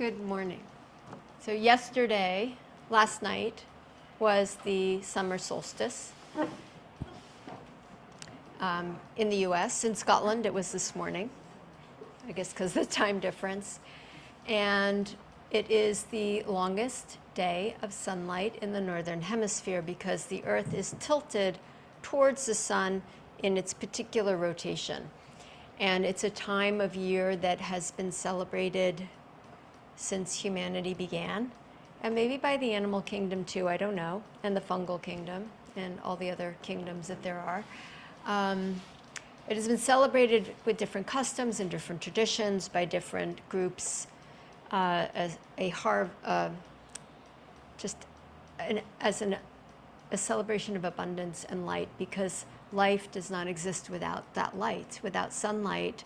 Good morning. So last night, was the summer solstice. In the US. In Scotland, it was this morning, I guess because of the time difference. And it is the longest day of sunlight in the northern hemisphere because the Earth is tilted towards the sun in its particular rotation. And it's a time of year that has been celebrated since humanity began, and maybe by the animal kingdom too, I don't know, and the fungal kingdom, and all the other kingdoms that there are. It has been celebrated with different customs and different traditions by different groups as a celebration of abundance and light, because life does not exist without that light. Without sunlight,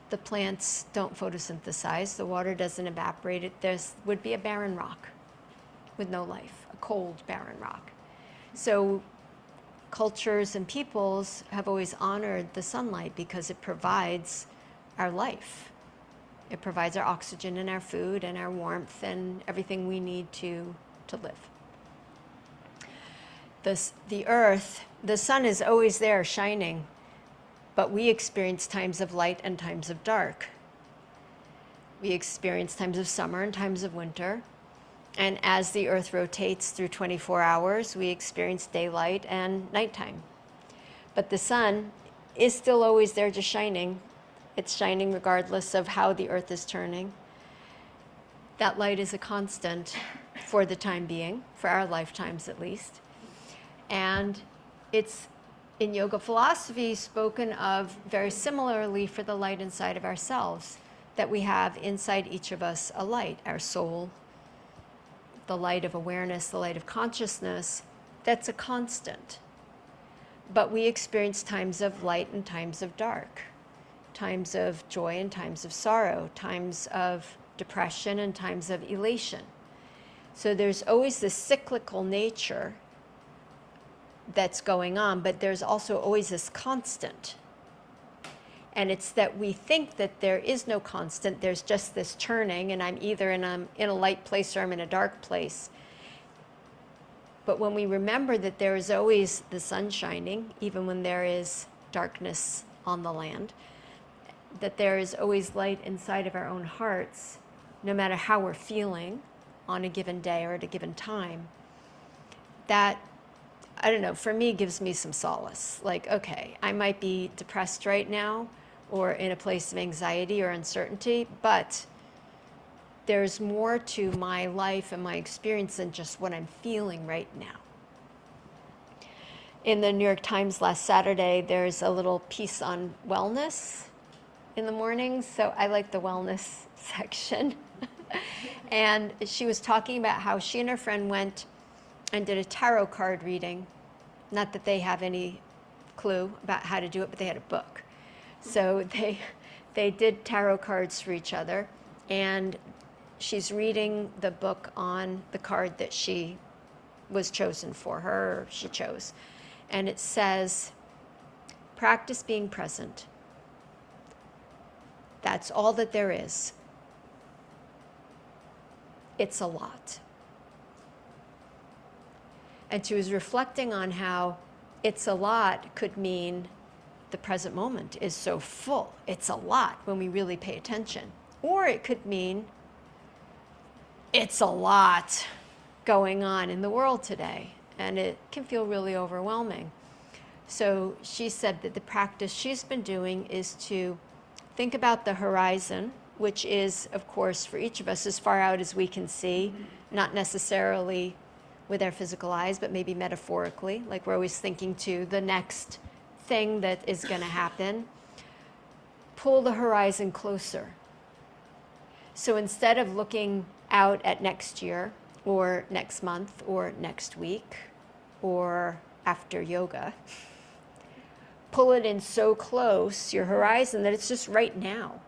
the plants don't photosynthesize, the water doesn't evaporate. There would be a barren rock with no life, a cold, barren rock. So cultures and peoples have always honored the sunlight because it provides our life. It provides our oxygen and our food and our warmth and everything we need to live. The earth, the sun is always there shining, but we experience times of light and times of dark. We experience times of summer and times of winter. And as the earth rotates through 24 hours, we experience daylight and nighttime. But the sun is still always there, just shining. It's shining regardless of how the earth is turning. That light is a constant for the time being, for our lifetimes at least. And it's in yoga philosophy spoken of very similarly for the light inside of ourselves, that we have inside each of us a light, our soul, the light of awareness, the light of consciousness, that's a constant. But we experience times of light and times of dark, times of joy and times of sorrow, times of depression and times of elation. So there's always this cyclical nature that's going on, but there's also always this constant. And it's that we think that there is no constant, there's just this turning, and I'm either in a light place or I'm in a dark place. But when we remember that there is always the sun shining, even when there is darkness on the land, that there is always light inside of our own hearts, no matter how we're feeling on a given day or at a given time, that, I don't know, for me, gives me some solace. Like, okay, I might be depressed right now or in a place of anxiety or uncertainty, but there's more to my life and my experience than just what I'm feeling right now. In the New York Times last Saturday, there's a little piece on wellness in the mornings, so I like the wellness section. And she was talking about how she and her friend went and did a tarot card reading. Not that they have any clue about how to do it, but they had a book. So they did tarot cards for each other, and she's reading the book on the card that she was chosen for her, or she chose. And it says, practice being present. That's all that there is. It's a lot. And she was reflecting on how it's a lot could mean the present moment is so full. It's a lot when we really pay attention. Or it could mean it's a lot going on in the world today, and it can feel really overwhelming. So she said that the practice she's been doing is to think about the horizon, which is, of course, for each of us as far out as we can see, not necessarily with our physical eyes, but maybe metaphorically, like we're always thinking to the next thing that is going to happen. Pull the horizon closer. So instead of looking out at next year, or next month, or next week, or after yoga, pull it in so close, your horizon, that it's just right now,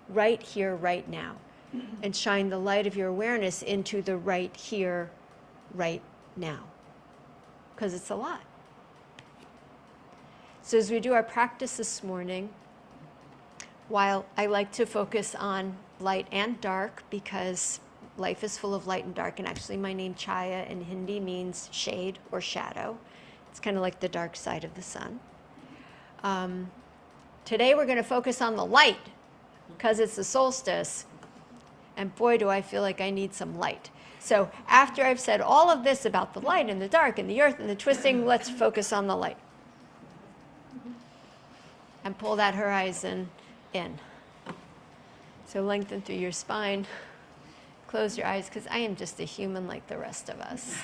right here, right now, and shine the light of your awareness into the right here, right now, because it's a lot. So as we do our practice this morning, while I like to focus on light and dark because Life is full of light and dark, and actually my name Chaya in Hindi means shade or shadow. It's kind of like the dark side of the sun. Today we're going to focus on the light because it's the solstice, and boy do I feel like I need some light. So after I've said all of this about the light and the dark and the earth and the twisting, let's focus on the light. And pull that horizon in. So lengthen through your spine. Close your eyes, because I am just a human like the rest of us.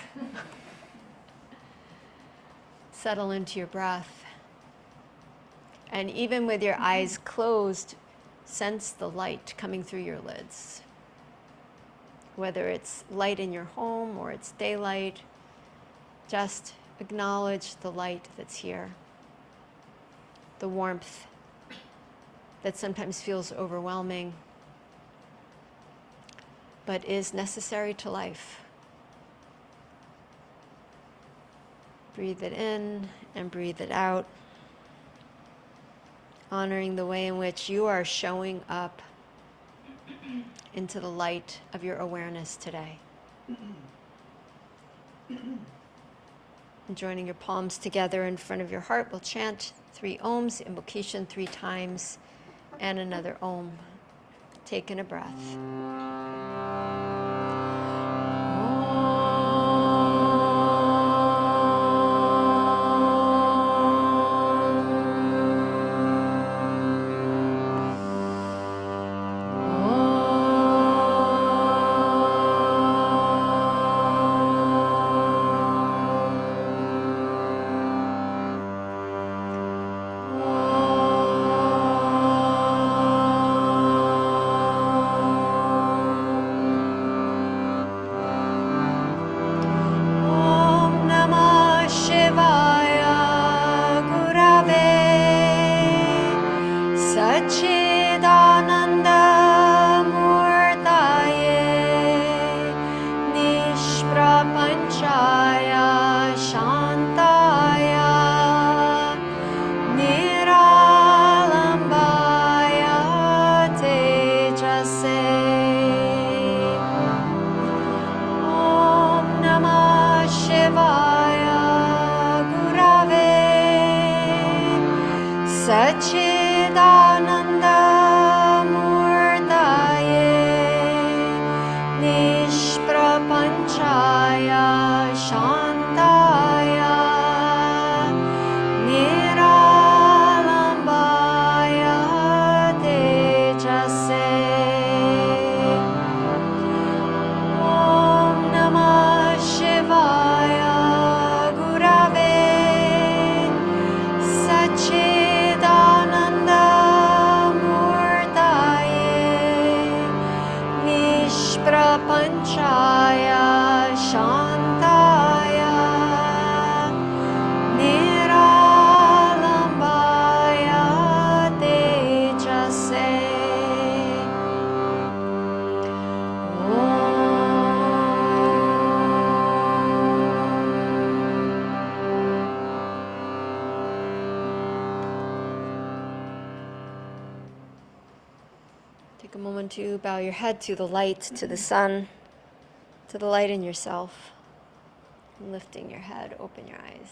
Settle into your breath. And even with your eyes closed, sense the light coming through your lids. Whether it's light in your home or it's daylight, just acknowledge the light that's here. The warmth that sometimes feels overwhelming, but is necessary to life. Breathe it in and breathe it out, honoring the way in which you are showing up into the light of your awareness today. And joining your palms together in front of your heart, we'll chant 3 ohms, invocation 3 times, and another om. Take in a breath. Take a moment to bow your head to the light, to the sun, to the light in yourself. And lifting your head, open your eyes.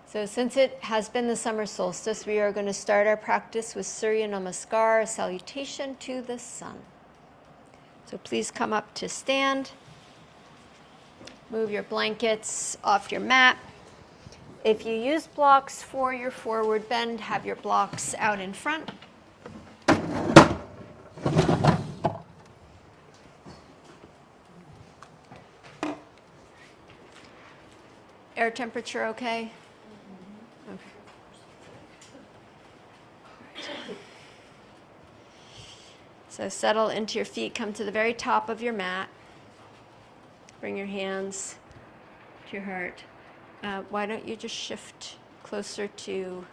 So since it has been the summer solstice, we are going to start our practice with Surya Namaskar, a salutation to the sun. So please come up to stand. Move your blankets off your mat. If you use blocks for your forward bend, have your blocks out in front. Air temperature okay? Okay. So settle into your feet, come to the very top of your mat. Bring your hands to your heart. Why don't you just shift closer to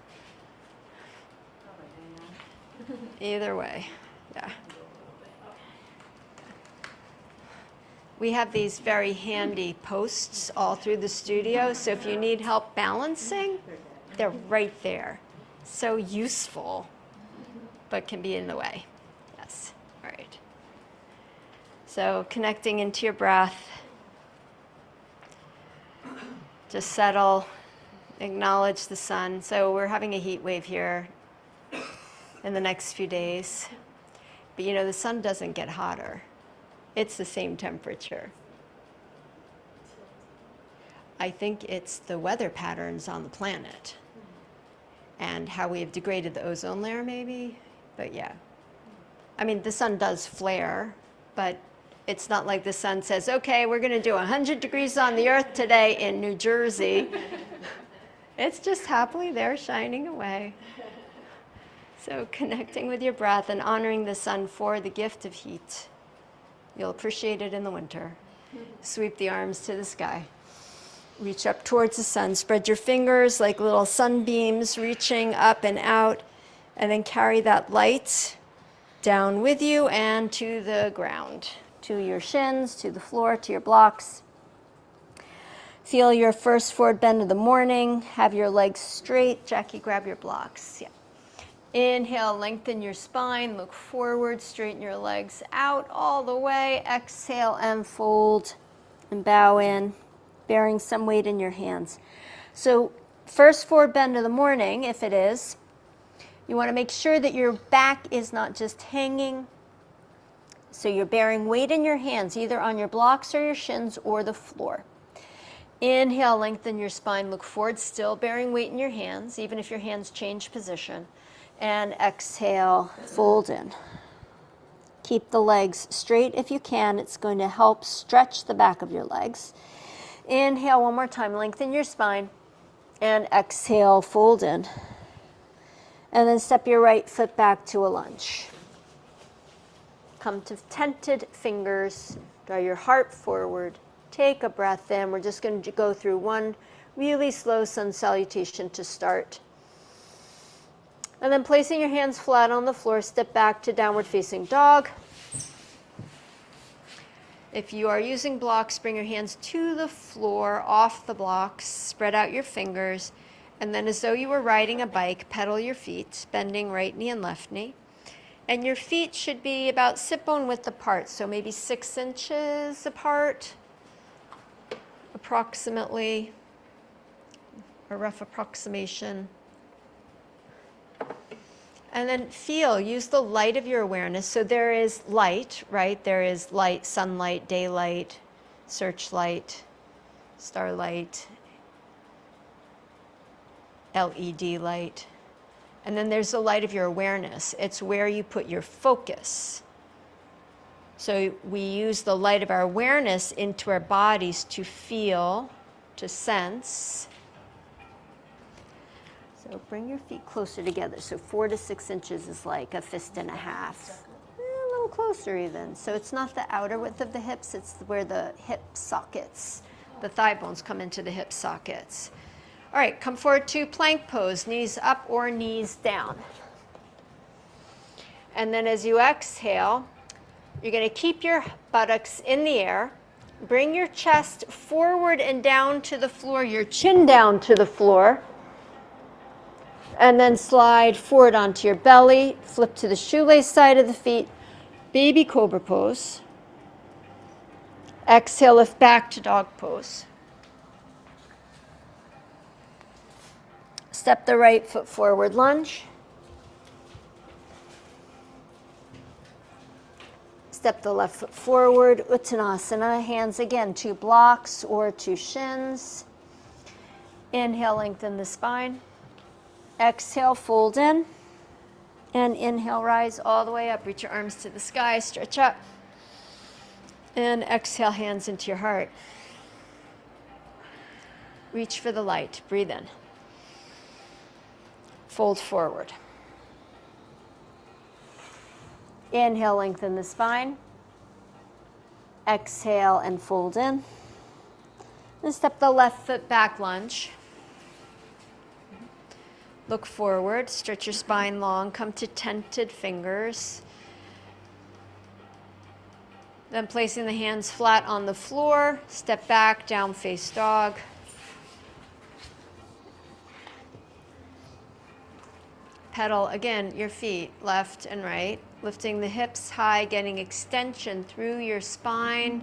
either way? Yeah. We have these very handy posts all through the studio, so if you need help balancing, they're right there. So useful, but can be in the way. Yes. All right. So connecting into your breath. Just settle, acknowledge the sun. So we're having a heat wave here in the next few days. But the sun doesn't get hotter. It's the same temperature. I think it's the weather patterns on the planet and how we have degraded the ozone layer maybe. But yeah. I mean, the sun does flare, but it's not like the sun says, okay, we're going to do 100 degrees on the earth today in New Jersey. It's just happily there shining away. So connecting with your breath and honoring the sun for the gift of heat. You'll appreciate it in the winter. Sweep the arms to the sky. Reach up towards the sun. Spread your fingers like little sunbeams reaching up and out. And then carry that light down with you and to the ground. To your shins, to the floor, to your blocks. Feel your first forward bend of the morning. Have your legs straight. Jackie, grab your blocks. Yeah. Inhale, lengthen your spine. Look forward, straighten your legs out all the way. Exhale and fold and bow in, bearing some weight in your hands. So first forward bend of the morning, if it is, you want to make sure that your back is not just hanging. So you're bearing weight in your hands, either on your blocks or your shins or the floor. Inhale, lengthen your spine, look forward, still bearing weight in your hands, even if your hands change position. And exhale, fold in. Keep the legs straight if you can. It's going to help stretch the back of your legs. Inhale one more time, lengthen your spine. And exhale, fold in. And then step your right foot back to a lunge. Come to tented fingers, draw your heart forward, take a breath in. We're just going to go through one really slow sun salutation to start. And then placing your hands flat on the floor, step back to downward facing dog. If you are using blocks, bring your hands to the floor, off the blocks, spread out your fingers, and then as though you were riding a bike, pedal your feet, bending right knee and left knee. And your feet should be about sit bone width apart, so maybe 6 inches apart, approximately, a rough approximation. And then feel, use the light of your awareness. So there is light, right? There is light, sunlight, daylight, searchlight, starlight, LED light. And then there's the light of your awareness. It's where you put your focus. So we use the light of our awareness into our bodies to feel, to sense. So bring your feet closer together. So 4 to 6 inches is like a fist and a half. A little closer even. So it's not the outer width of the hips, it's where the hip sockets, the thigh bones come into the hip sockets. All right, come forward to plank pose, knees up or knees down. And then as you exhale, you're going to keep your buttocks in the air. Bring your chest forward and down to the floor, your chin down to the floor. And then slide forward onto your belly, flip to the shoelace side of the feet, baby cobra pose. Exhale, lift back to dog pose. Step the right foot forward, lunge. Step the left foot forward, Uttanasana, hands again to blocks or to shins. Inhale, lengthen the spine. Exhale, fold in. And inhale, rise all the way up. Reach your arms to the sky, stretch up. And exhale, hands into your heart. Reach for the light, breathe in. Fold forward. Inhale, lengthen the spine. Exhale and fold in. Then step the left foot back, lunge. Look forward, stretch your spine long, come to tented fingers. Then placing the hands flat on the floor, step back, down face dog. Pedal again your feet left and right. lifting the hips high, getting extension through your spine.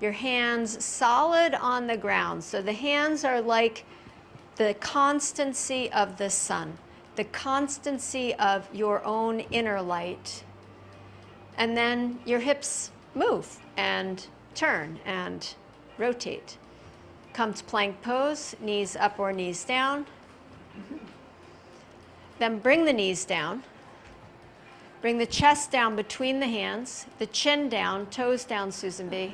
Your hands solid on the ground. So the hands are like the constancy of the sun, the constancy of your own inner light. And then your hips move and turn and rotate. Come to plank pose, knees up or knees down. Then bring the knees down. Bring the chest down between the hands, the chin down, toes down, Susan B.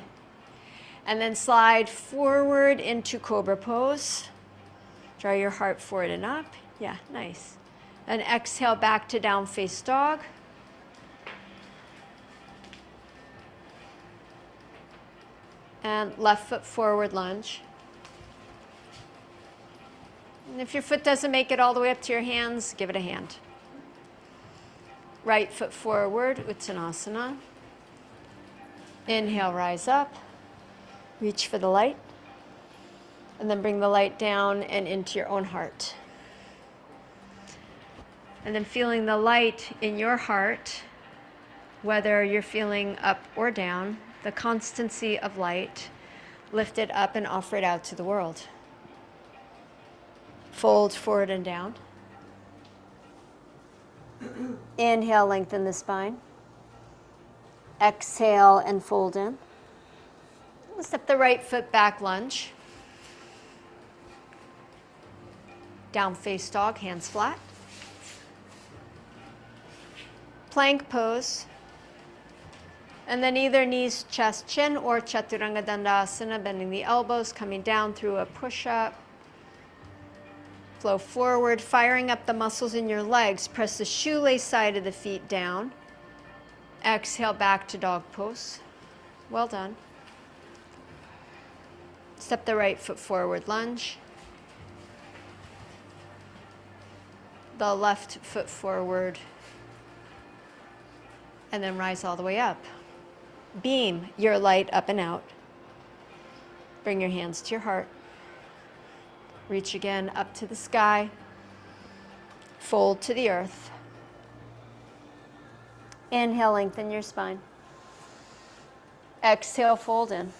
And then slide forward into cobra pose. Draw your heart forward and up. Yeah, nice. And exhale back to down face dog. And left foot forward lunge. And if your foot doesn't make it all the way up to your hands, give it a hand. Right foot forward, Uttanasana. Inhale, rise up. Reach for the light. And then bring the light down and into your own heart. And then feeling the light in your heart, whether you're feeling up or down, the constancy of light, lift it up and offer it out to the world. Fold forward and down. Inhale, lengthen the spine. Exhale and fold in. Step the right foot back, lunge. Down face dog, hands flat. Plank pose. And then either knees, chest, chin, or Chaturanga Dandasana, bending the elbows, coming down through a push-up. Flow forward, firing up the muscles in your legs. Press the shoelace side of the feet down. Exhale back to dog pose. Well done. Step the right foot forward, lunge. The left foot forward. And then rise all the way up. Beam your light up and out. Bring your hands to your heart. Reach again up to the sky. Fold to the earth. Inhale, lengthen your spine. Exhale, fold in.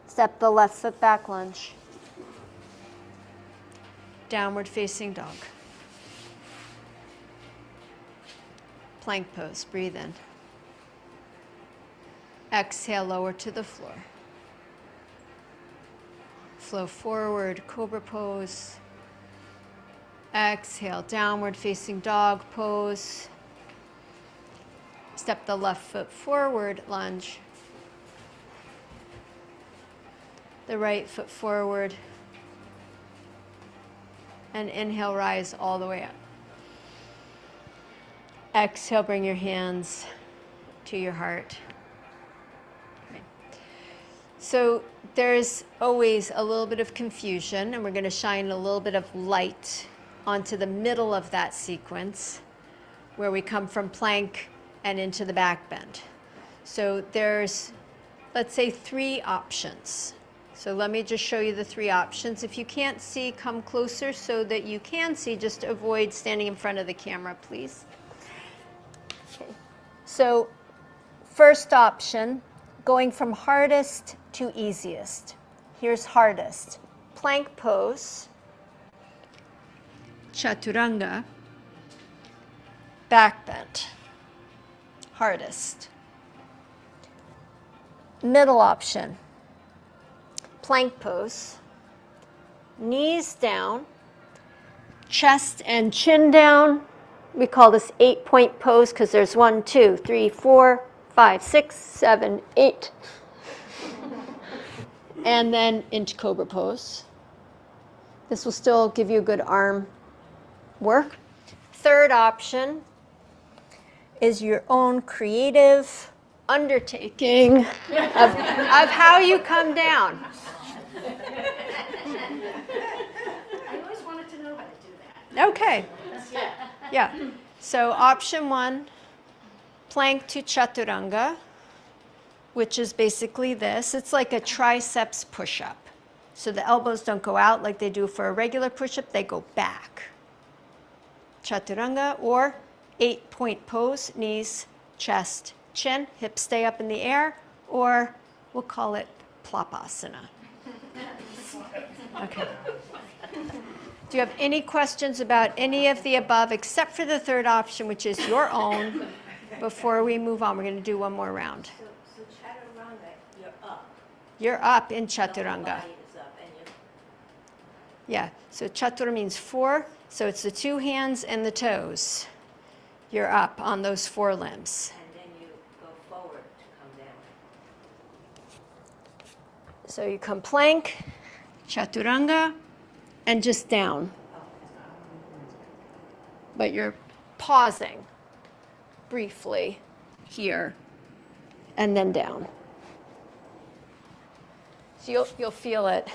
Step the left foot back, lunge. Downward facing dog. Plank pose, breathe in. Exhale, lower to the floor. Flow forward, cobra pose. Exhale, downward facing dog pose. Step the left foot forward, lunge. The right foot forward. And inhale, rise all the way up. Exhale, bring your hands to your heart. Okay. So there's always a little bit of confusion, and we're going to shine a little bit of light onto the middle of that sequence where we come from plank and into the back bend. So there's, let's say, 3 options. So let me just show you the 3 options. If you can't see, come closer so that you can see. Just avoid standing in front of the camera, please. Okay. So first option, going from hardest to easiest. Here's hardest. Plank pose, Chaturanga, back bend. Hardest. Middle option, plank pose, knees down, chest and chin down. We call this 8-point pose because there's 1, 2, 3, 4, 5, 6, 7, 8. And then into cobra pose. This will still give you a good arm work. Third option is your own creative undertaking of how you come down. I always wanted to know how to do that. Okay. Yeah. So option 1, plank to Chaturanga, which is basically this. It's like a triceps push-up. So the elbows don't go out like they do for a regular push-up, they go back. Chaturanga, or 8-point pose, knees, chest, chin, hips stay up in the air, or we'll call it plopasana. Okay. Do you have any questions about any of the above except for the third option, which is your own? Before we move on, we're going to do one more round. So chaturanga, you're up. You're up in The whole chaturanga. body is up, and you're Yeah, so chatur means 4, so it's the 2 hands and the toes. You're up on those 4 limbs. and then you go forward to come down. So you come plank, chaturanga, and just down. But you're pausing briefly here and then down. So you'll feel it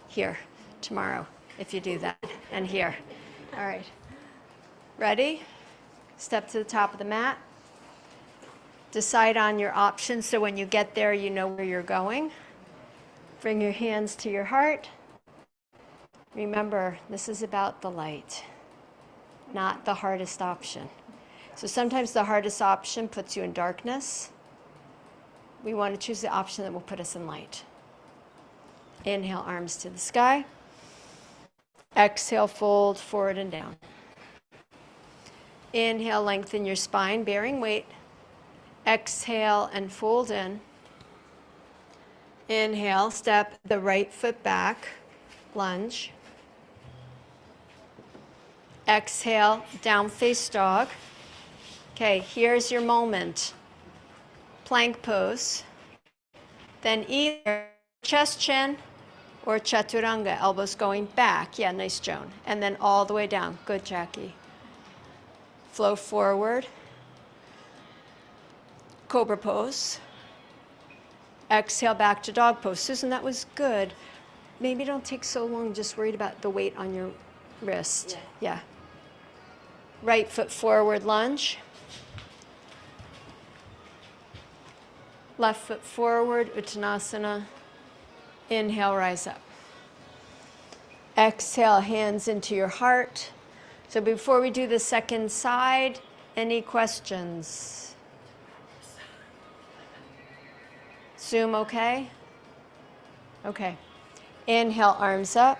here tomorrow if you do that, and here. All right. Ready? Step to the top of the mat. Decide on your options so when you get there, you know where you're going. Bring your hands to your heart. Remember, this is about the light, not the hardest option. So sometimes the hardest option puts you in darkness. We want to choose the option that will put us in light. Inhale, arms to the sky. Exhale, fold forward and down. Inhale, lengthen your spine, bearing weight. Exhale and fold in. Inhale, step the right foot back, lunge. Exhale, down face dog. Okay, here's your moment. Plank pose. Then either chest chin or chaturanga, elbows going back. Yeah, nice, Joan. And then all the way down. Good, Jackie. Flow forward. Cobra pose. Exhale back to dog pose. Susan, that was good. Maybe don't take so long, just worried about the weight on your wrist. Yeah. Right foot forward lunge. Left foot forward, Uttanasana. Inhale, rise up. Exhale, hands into your heart. So before we do the second side, any questions? Zoom okay? Okay. Inhale, arms up.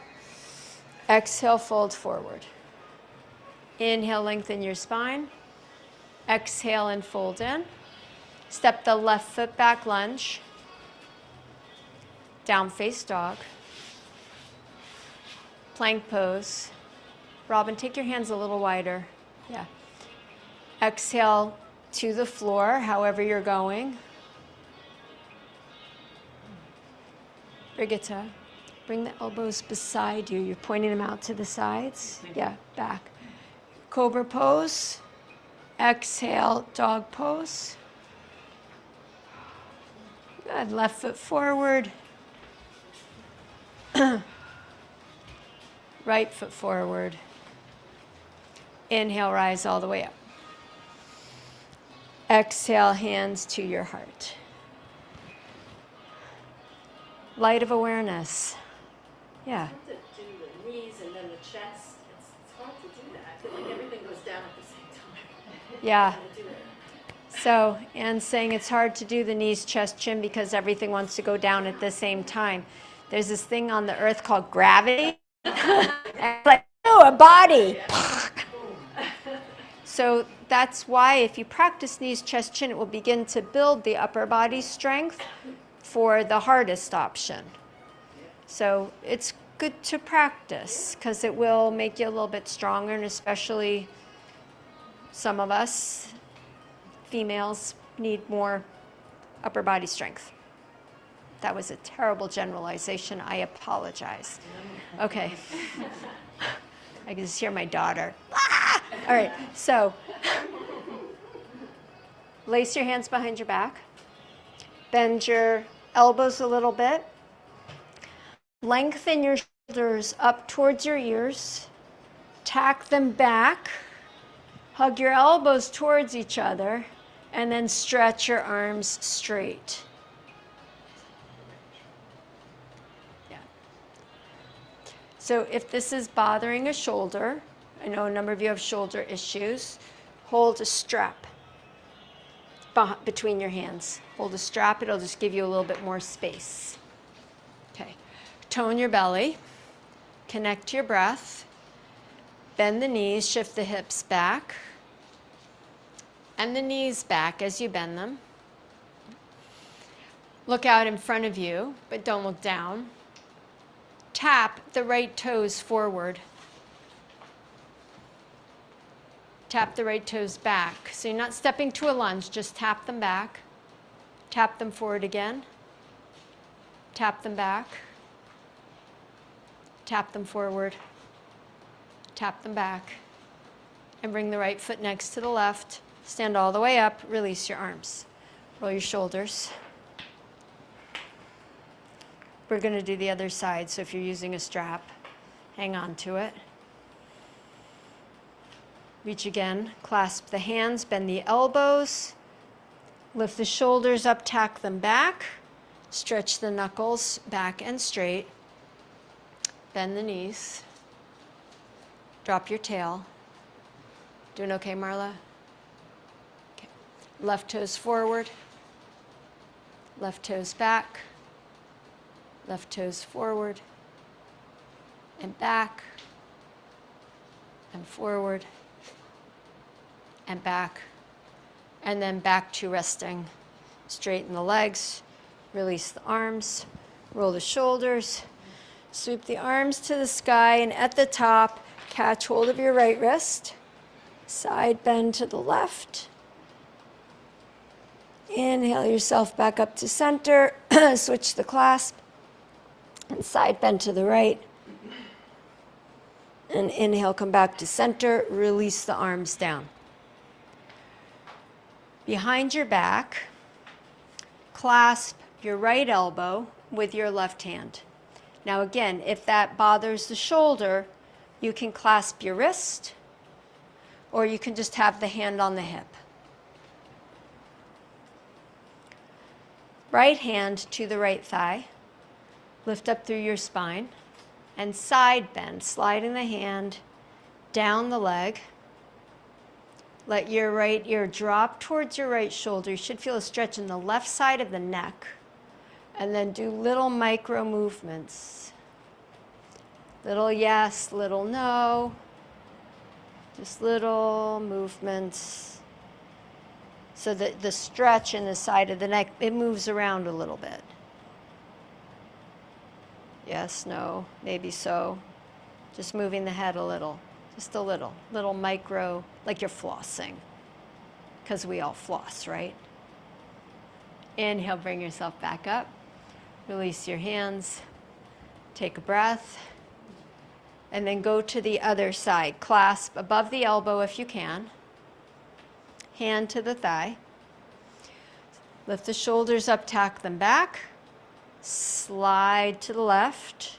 Exhale, fold forward. Inhale, lengthen your spine. Exhale and fold in. Step the left foot back, lunge. Down face dog. Plank pose. Robin, take your hands a little wider. Yeah. Exhale to the floor, however you're going. Brigitte, bring the elbows beside you. You're pointing them out to the sides. Yeah, back. Cobra pose. Exhale, dog pose. Good. Left foot forward. Right foot forward. Inhale, rise all the way up. Exhale, hands to your heart. Light of awareness. Yeah. To do the knees and then the chest, it's hard to do that. I feel like everything goes down at the same time. Yeah. Trying to do it. So, Anne's saying it's hard to do the knees, chest, chin because everything wants to go down at the same time. There's this thing on the earth called gravity. And it's like, oh, a body. So that's why if you practice knees, chest, chin, it will begin to build the upper body strength for the hardest option. So it's good to practice because it will make you a little bit stronger, and especially some of us females need more upper body strength. That was a terrible generalization. I apologize. Okay. I can just hear my daughter. Ah! All right, so lace your hands behind your back. Bend your elbows a little bit. Lengthen your shoulders up towards your ears. Tack them back. Hug your elbows towards each other. And then stretch your arms straight. Yeah. So if this is bothering a shoulder, I know a number of you have shoulder issues, hold a strap between your hands. Hold a strap, it'll just give you a little bit more space. Okay, tone your belly, connect to your breath, bend the knees, shift the hips back, and the knees back as you bend them. Look out in front of you, but don't look down. Tap the right toes forward. Tap the right toes back. So you're not stepping to a lunge, just tap them back. Tap them forward again. Tap them back. Tap them forward. Tap them back. And bring the right foot next to the left. Stand all the way up, release your arms. Roll your shoulders. We're going to do the other side, so if you're using a strap, hang on to it. Reach again, clasp the hands, bend the elbows, lift the shoulders up, tack them back, stretch the knuckles back and straight, bend the knees, drop your tail. Doing okay, Marla? Okay. Left toes forward, left toes back, left toes forward, and back, and forward, and back, and then back to resting. Straighten the legs, release the arms, roll the shoulders, sweep the arms to the sky, and at the top, catch hold of your right wrist, side bend to the left. Inhale yourself back up to center, switch the clasp, and side bend to the right. And inhale, come back to center, release the arms down. Behind your back, clasp your right elbow with your left hand. Now again, if that bothers the shoulder, you can clasp your wrist, or you can just have the hand on the hip. Right hand to the right thigh. Lift up through your spine and side bend, sliding the hand down the leg. Let your right ear drop towards your right shoulder. You should feel a stretch in the left side of the neck. And then do little micro movements. Little yes, little no. Just little movements. So that the stretch in the side of the neck, it moves around a little bit. Yes, no, maybe so. Just moving the head a little, just a little micro, like you're flossing. Because we all floss, right? Inhale, bring yourself back up. Release your hands. Take a breath. And then go to the other side. Clasp above the elbow if you can. Hand to the thigh. Lift the shoulders up, tack them back. Slide to the left.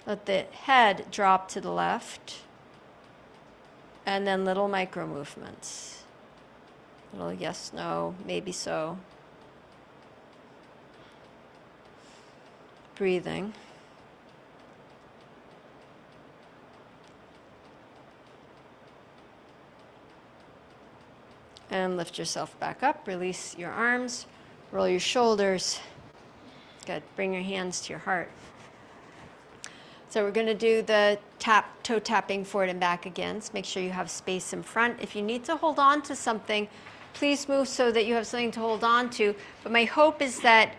Let the head drop to the left. And then little micro movements. Little yes, no, maybe so. Breathing. And lift yourself back up. Release your arms. Roll your shoulders. Good. Bring your hands to your heart. So we're going to do the toe tapping forward and back again. So make sure you have space in front. If you need to hold on to something, please move so that you have something to hold on to. But my hope is that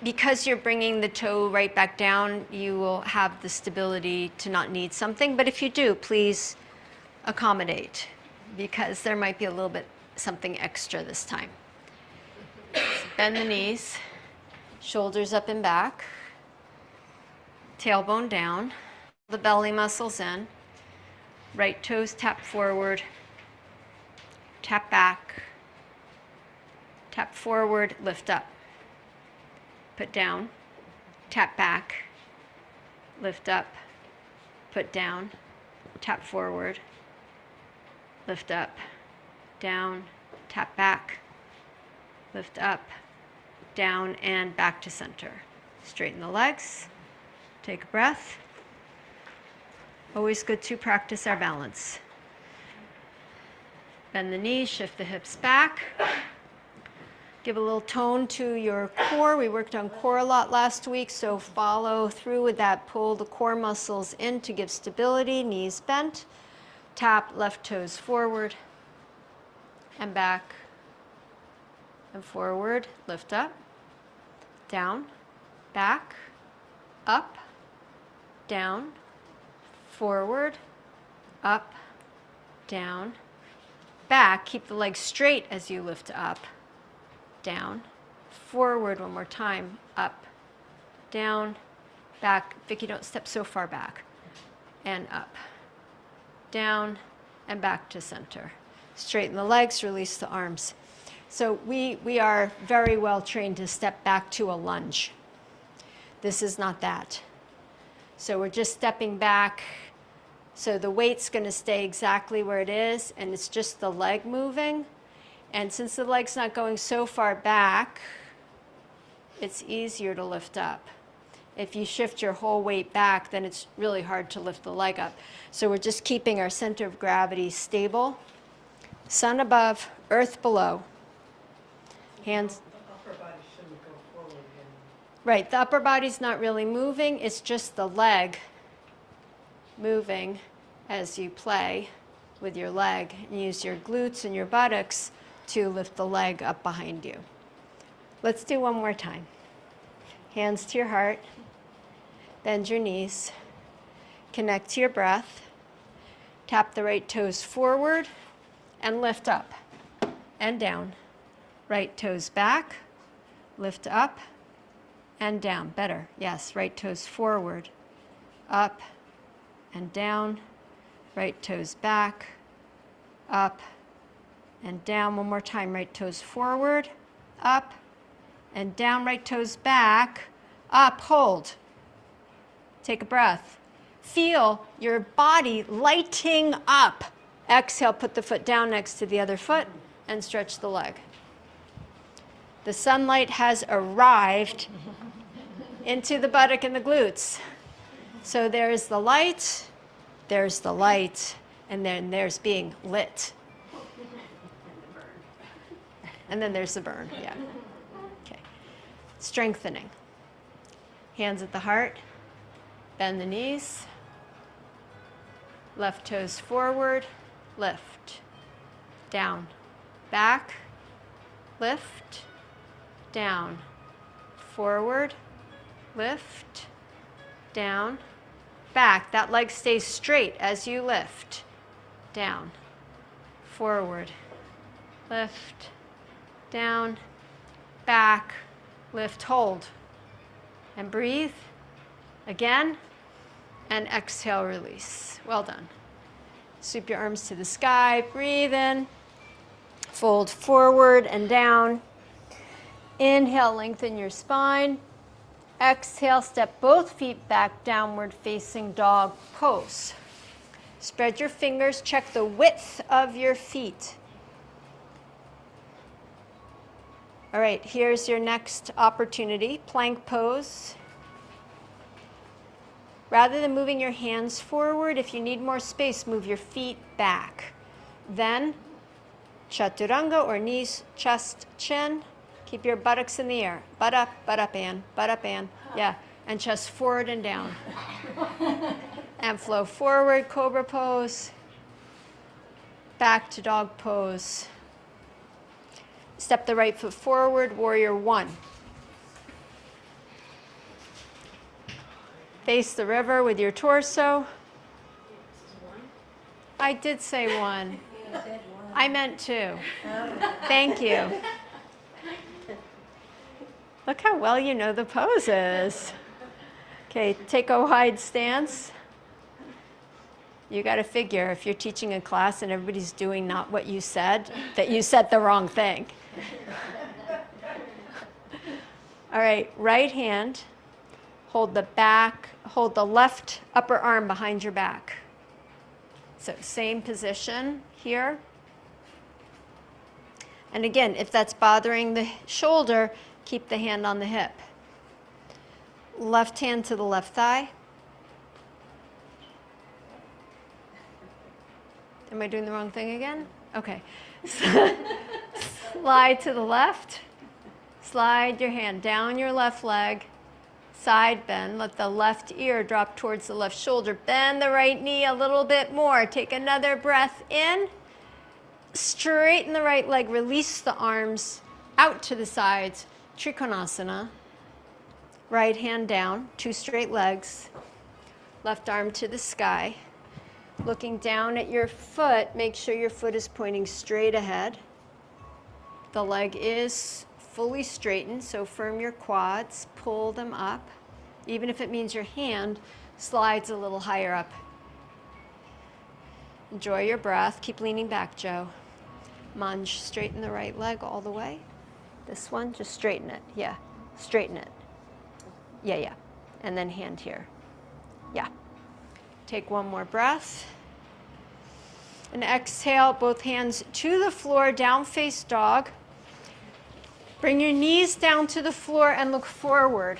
because you're bringing the toe right back down, you will have the stability to not need something. But if you do, please accommodate, because there might be a little bit something extra this time. Bend the knees, shoulders up and back, tailbone down, the belly muscles in, right toes tap forward, tap back, tap forward, lift up, put down, tap back, lift up, put down, tap forward, lift up, down, tap back, lift up, down, and back to center. Straighten the legs, take a breath. Always good to practice our balance. Bend the knees, shift the hips back. Give a little tone to your core. We worked on core a lot last week, so follow through with that. Pull the core muscles in to give stability, knees bent. Tap left toes forward and back and forward. Lift up, down, back, up, down, forward, up, down, back. Keep the legs straight as you lift up, down, forward one more time, up, down, back. Vicky, don't step so far back. And up, down, and back to center. Straighten the legs, release the arms. So we are very well trained to step back to a lunge. This is not that. So we're just stepping back. So the weight's going to stay exactly where it is, and it's just the leg moving. And since the leg's not going so far back, it's easier to lift up. If you shift your whole weight back, then it's really hard to lift the leg up. So we're just keeping our center of gravity stable. Sun above, earth below. Hands. The upper body shouldn't go forward again. Right, the upper body's not really moving. It's just the leg moving as you play with your leg. And use your glutes and your buttocks to lift the leg up behind you. Let's do one more time. Hands to your heart. Bend your knees. Connect to your breath. Tap the right toes forward and lift up and down. Right toes back, lift up and down. Better, yes. Right toes forward, up and down. Right toes back, up and down. One more time. Right toes forward, up and down. Right toes back, up. Hold. Take a breath. Feel your body lighting up. Exhale, put the foot down next to the other foot and stretch the leg. The sunlight has arrived into the buttock and the glutes. So there's the light, and then there's being lit. And then there's the burn, yeah. Okay. Strengthening. Hands at the heart, bend the knees, left toes forward, lift, down, back, lift, down, forward, lift, down, back. That leg stays straight as you lift, down, forward, lift, down, back, lift, hold, and breathe again, and exhale, release. Well done. Sweep your arms to the sky, breathe in, fold forward and down. Inhale, lengthen your spine. Exhale, step both feet back, downward facing dog pose. Spread your fingers, check the width of your feet. All right, here's your next opportunity, plank pose. Rather than moving your hands forward, if you need more space, move your feet back. Then, chaturanga or knees, chest, chin. Keep your buttocks in the air. Butt up, and, butt up, and. Yeah, and chest forward and down. And flow forward, cobra pose. Back to dog pose. Step the right foot forward, warrior one. Face the river with your torso. I did say one. I meant two. Thank you. Look how well you know the poses. Okay, take a wide stance. You got to figure if you're teaching a class and everybody's doing not what you said, that you said the wrong thing. All right, right hand. Hold the left upper arm behind your back. So same position here. And again, if that's bothering the shoulder, keep the hand on the hip. Left hand to the left thigh. Am I doing the wrong thing again? Okay. Slide to the left. Slide your hand down your left leg. Side bend. Let the left ear drop towards the left shoulder. Bend the right knee a little bit more. Take another breath in. Straighten the right leg. Release the arms out to the sides. Trikonasana. Right hand down. 2 straight legs. Left arm to the sky. Looking down at your foot, make sure your foot is pointing straight ahead. The leg is fully straightened, so firm your quads, pull them up, even if it means your hand slides a little higher up. Enjoy your breath. Keep leaning back, Joe. Munch, straighten the right leg all the way. This one, just straighten it. Yeah, straighten it. Yeah. And then hand here. Yeah. Take one more breath. And exhale, both hands to the floor, down face dog. Bring your knees down to the floor and look forward.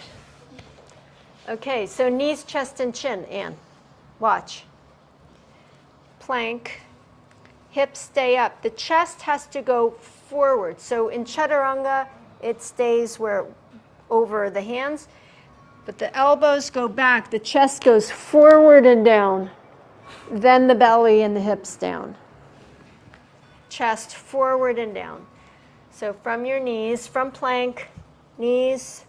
Okay, so knees, chest, and chin, Anne. Watch. Plank. Hips stay up. The chest has to go forward. So in chaturanga, it stays over the hands. But the elbows go back, the chest goes forward and down, then the belly and the hips down. Chest forward and down. So from your knees, from plank, knees,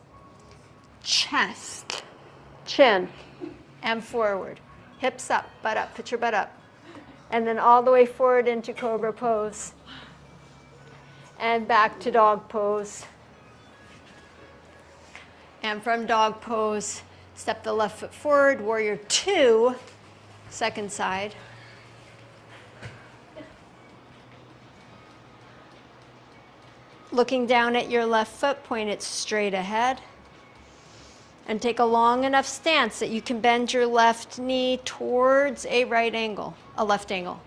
chest, chin, and forward. Hips up, butt up, put your butt up. And then all the way forward into cobra pose. And back to dog pose. And from dog pose, step the left foot forward, warrior 2, second side. Looking down at your left foot, point it straight ahead. And take a long enough stance that you can bend your left knee towards a left angle.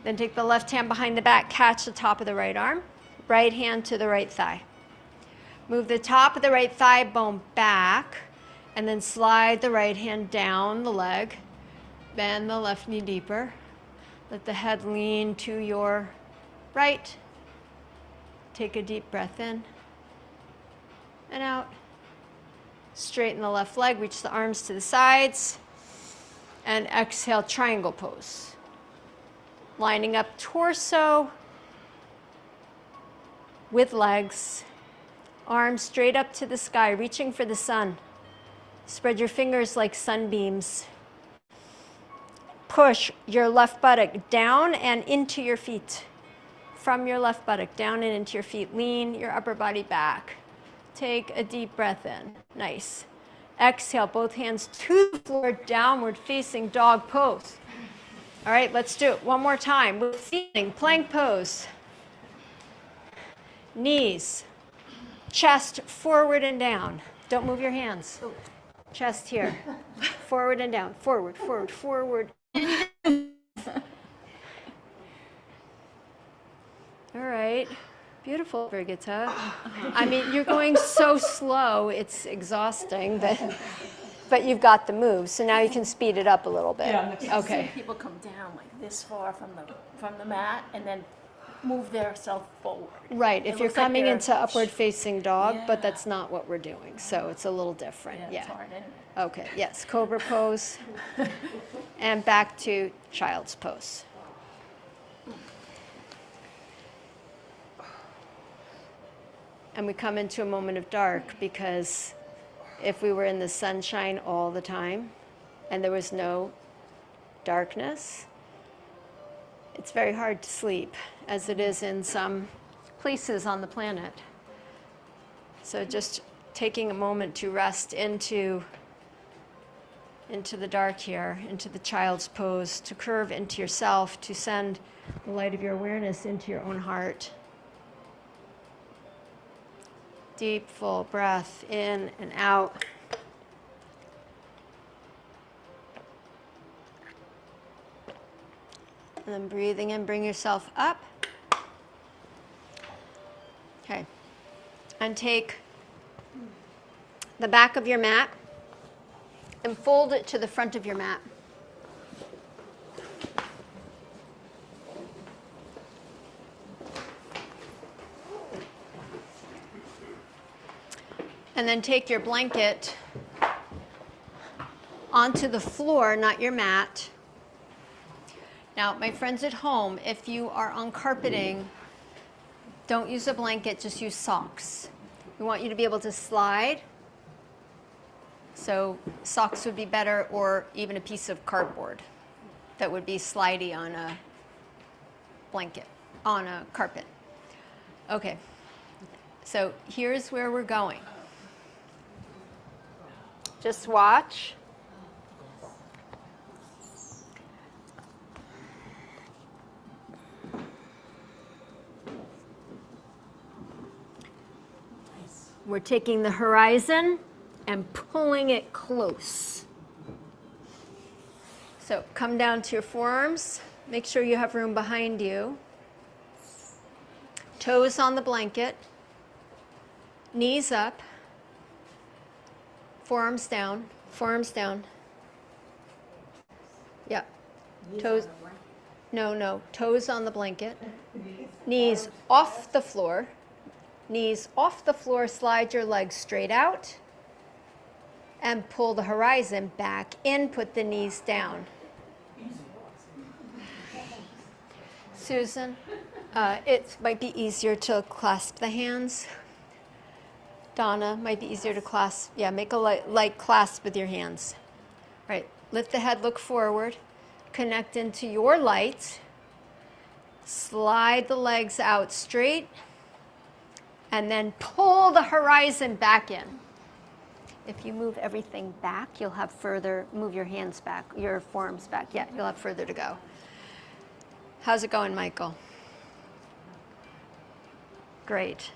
Then take the left hand behind the back, catch the top of the right arm, right hand to the right thigh. Move the top of the right thigh bone back, and then slide the right hand down the leg. Bend the left knee deeper. Let the head lean to your right. Take a deep breath in and out. Straighten the left leg, reach the arms to the sides, and exhale, triangle pose. Lining up torso with legs. Arms straight up to the sky, reaching for the sun. Spread your fingers like sunbeams. Push your left buttock down and into your feet. From your left buttock, down and into your feet. Lean your upper body back. Take a deep breath in. Nice. Exhale, both hands to the floor, downward facing dog pose. All right, let's do it one more time. With feeling, plank pose. Knees. Chest forward and down. Don't move your hands. Chest here. Forward and down. Forward, forward, forward. All right. Beautiful, Brigitte. I mean, you're going so slow, it's exhausting, but you've got the moves. So now you can speed it up a little bit. Yeah, Okay. people come down like this far from the mat and then move their self forward. Right, if It you're looks like coming they're- into upward facing dog, but Yeah. that's not what we're doing. So it's a little different. Yeah, Yeah. it's hard, isn't it? Okay, yes, cobra pose. And back to child's pose. And we come into a moment of dark because if we were in the sunshine all the time and there was no darkness, it's very hard to sleep, as it is in some places on the planet. So just taking a moment to rest into the dark here, into the child's pose, to curve into yourself, to send the light of your awareness into your own heart. Deep, full breath in and out. And then breathing in, bring yourself up. Okay. And take the back of your mat and fold it to the front of your mat. And then take your blanket onto the floor, not your mat. Now, my friends at home, if you are on carpeting, don't use a blanket, just use socks. We want you to be able to slide. So socks would be better, or even a piece of cardboard that would be slidey on a blanket, on a carpet. Okay, so here's where we're going. Just watch. We're taking the horizon and pulling it close. So come down to your forearms. Make sure you have room behind you. Toes on the blanket. Knees up. Forearms down. Forearms down. Yeah. Toes. No. Toes on the blanket. Knees off the floor. Knees off the floor. Slide your legs straight out. And pull the horizon back in. Put the knees down. Susan, it might be easier to clasp the hands. Donna, might be easier to clasp. Yeah, make a light clasp with your hands. Right, lift the head, look forward. Connect into your light. Slide the legs out straight. And then pull the horizon back in. If you move everything back, you'll have further, move your hands back, your forearms back. Yeah, you'll have further to go. How's it going, Michael? Great.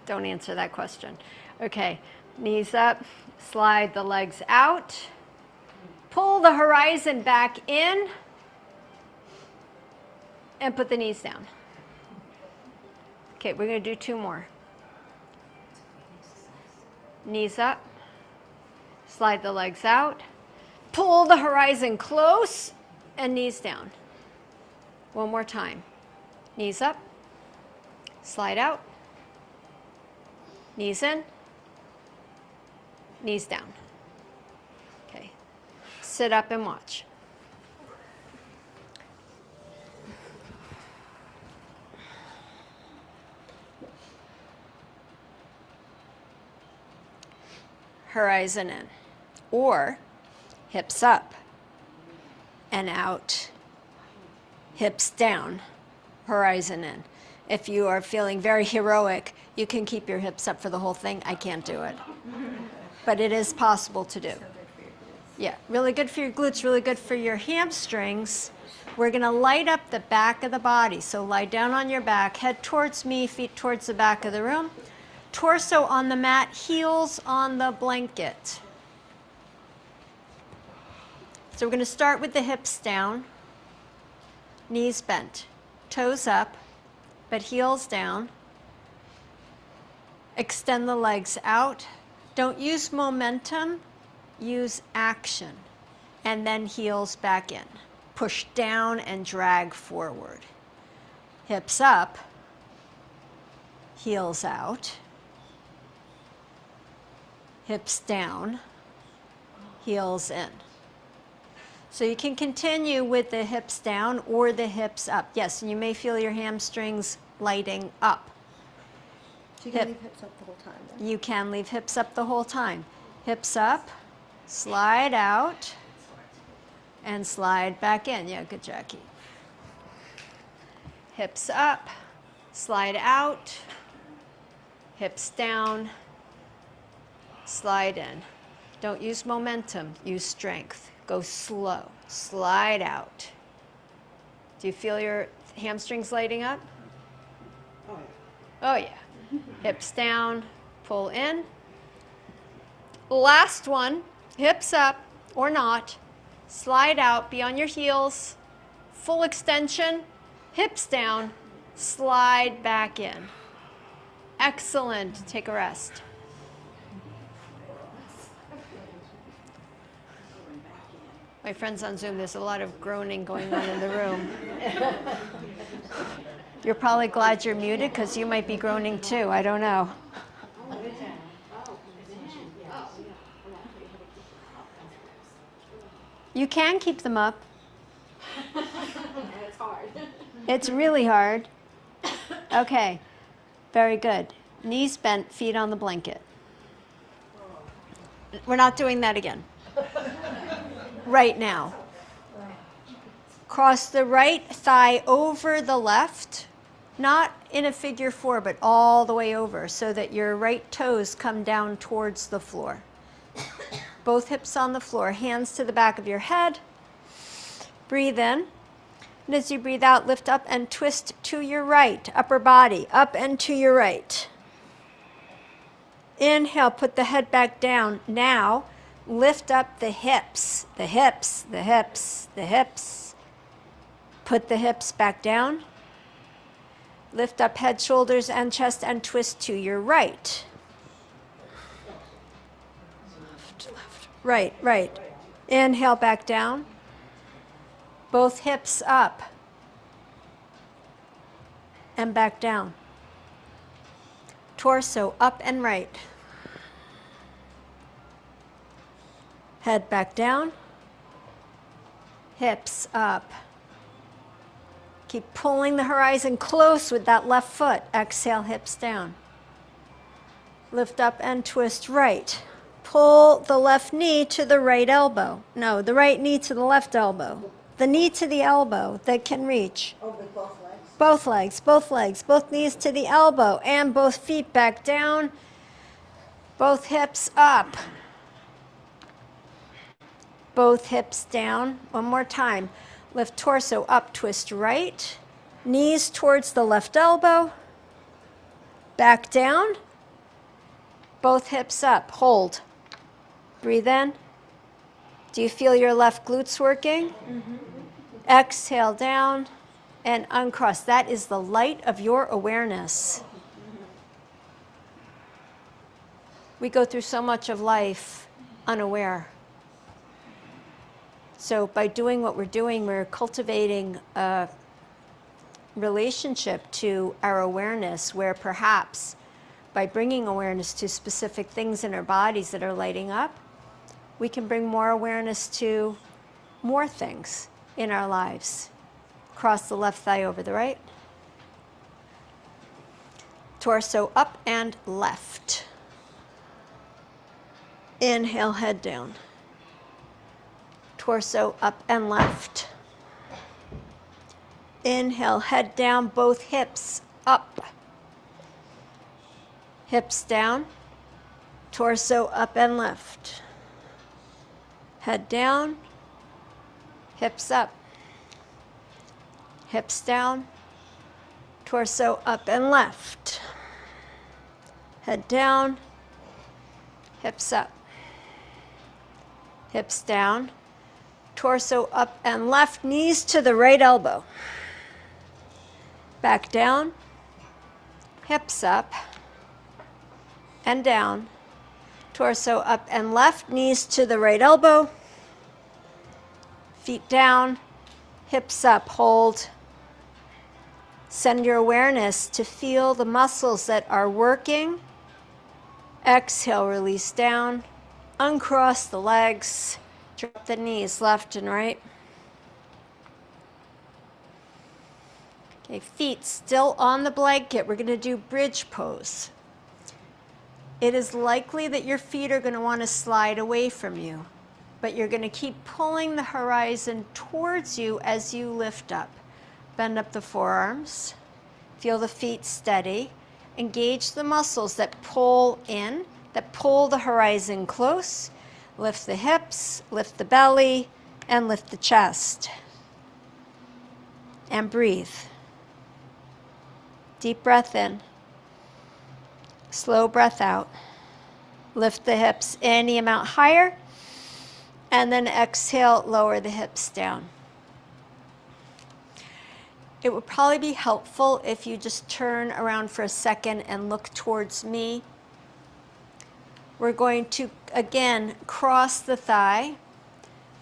Don't answer that question. Okay, knees up, slide the legs out, pull the horizon back in, and put the knees down. Okay, we're going to do 2 more. Knees up, slide the legs out, pull the horizon close, and knees down. 1 more time. Knees up, slide out, knees in, knees down. Okay, sit up and watch. Horizon in, or hips up and out. Hips down, horizon in. If you are feeling very heroic, you can keep your hips up for the whole thing. I can't do it. But it is possible to do. Yeah, really good for your glutes, really good for your hamstrings. We're going to light up the back of the body. So lie down on your back, head towards me, feet towards the back of the room. Torso on the mat, heels on the blanket. So we're going to start with the hips down. Knees bent, toes up, but heels down. Extend the legs out. Don't use momentum, use action. And then heels back in. Push down and drag forward. Hips up, heels out. Hips down, heels in. So you can continue with the hips down or the hips up. Yes, and you may feel your hamstrings lighting up. So you can leave hips up the whole time, then? You can leave hips up the whole time. Hips up, slide out, and slide back in. Yeah, good, Jackie. Hips up, slide out, hips down, slide in. Don't use momentum, use strength. Go slow, slide out. Do you feel your hamstrings lighting up? Oh, yeah. Oh yeah. Hips down, pull in. Last one, hips up or not. Slide out, be on your heels. Full extension, hips down, slide back in. Excellent, take a rest. My friends on Zoom, there's a lot of groaning going on in the room. You're probably glad you're muted because you might be groaning too. I don't know. You can keep them up. And it's hard. It's really hard. Okay, very good. Knees bent, feet on the blanket. We're not doing that again. Right now. Cross the right thigh over the left, not in a figure four, but all the way over so that your right toes come down towards the floor. Both hips on the floor, hands to the back of your head. Breathe in. And as you breathe out, lift up and twist to your right, upper body, up and to your right. Inhale, put the head back down. Now, lift up the hips, the hips, the hips, the hips. Put the hips back down. Lift up head, shoulders, and chest and twist to your right. Left, left. Right, right. Inhale, back down. Both hips up. And back down. Torso up and right. Head back down. Hips up. Keep pulling the horizon close with that left foot. Exhale, hips down. Lift up and twist right. Pull the left knee to the right elbow. No, the right knee to the left elbow. The knee to the elbow that can reach. Oh, with both legs? Both legs, both legs, both knees to the elbow, and both feet back down. Both hips up. Both hips down. One more time. Lift torso up, twist right. Knees towards the left elbow. Back down. Both hips up. Hold. Breathe in. Do you feel your left glutes working? Mm-hmm. Exhale down and uncross. That is the light of your awareness. We go through so much of life unaware. So by doing what we're doing, we're cultivating a relationship to our awareness where perhaps by bringing awareness to specific things in our bodies that are lighting up, we can bring more awareness to more things in our lives. Cross the left thigh over the right. Torso up and left. Inhale, head down. Torso up and left. Inhale, head down, both hips up. Hips down. Torso up and left. Head down. Hips up. Hips down. Torso up and left. Head down. Hips up. Hips down. Torso up and left, knees to the right elbow. Back down, hips up and down. Torso up and left, knees to the right elbow. Feet down, hips up, hold. Send your awareness to feel the muscles that are working. Exhale, release down. Uncross the legs. Drop the knees left and right. Okay, feet still on the blanket. We're going to do bridge pose. It is likely that your feet are going to want to slide away from you, but you're going to keep pulling the horizon towards you as you lift up. Bend up the forearms. Feel the feet steady. Engage the muscles that pull in, that pull the horizon close. Lift the hips, lift the belly, and lift the chest. And breathe. Deep breath in. Slow breath out. Lift the hips any amount higher. And then exhale, lower the hips down. It would probably be helpful if you just turn around for a second and look towards me. We're going to, again, cross the thigh,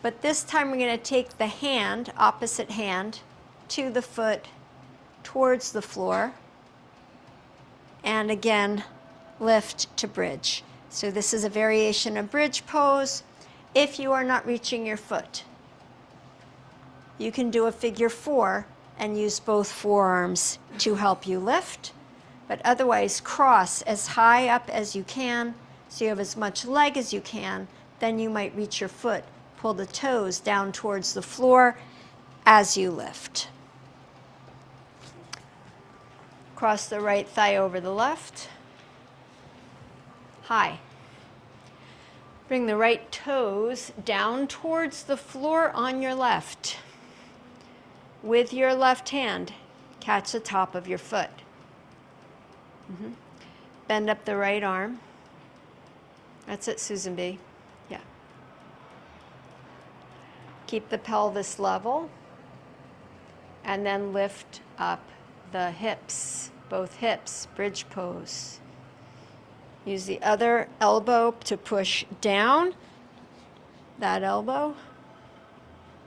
but this time we're going to take the hand, opposite hand, to the foot, towards the floor, and again, lift to bridge. So this is a variation of bridge pose if you are not reaching your foot. You can do a figure 4 and use both forearms to help you lift, but otherwise cross as high up as you can so you have as much leg as you can. Then you might reach your foot. Pull the toes down towards the floor as you lift. Cross the right thigh over the left. High. Bring the right toes down towards the floor on your left. With your left hand, catch the top of your foot. Bend up the right arm. That's it, Susan B. Yeah. Keep the pelvis level. And then lift up the hips, both hips, bridge pose. Use the other elbow to push down, that elbow,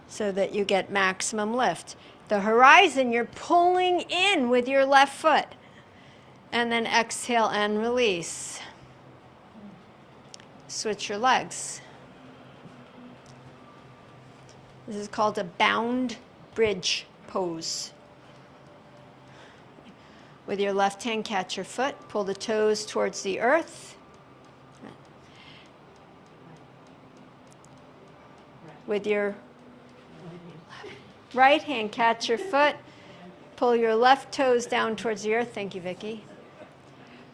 so that you get maximum lift. The horizon, you're pulling in with your left foot. And then exhale and release. Switch your legs. This is called a bound bridge pose. With your left hand, catch your foot, pull the toes towards the earth. With your right hand, catch your foot, pull your left toes down towards the earth. Thank you, Vicki.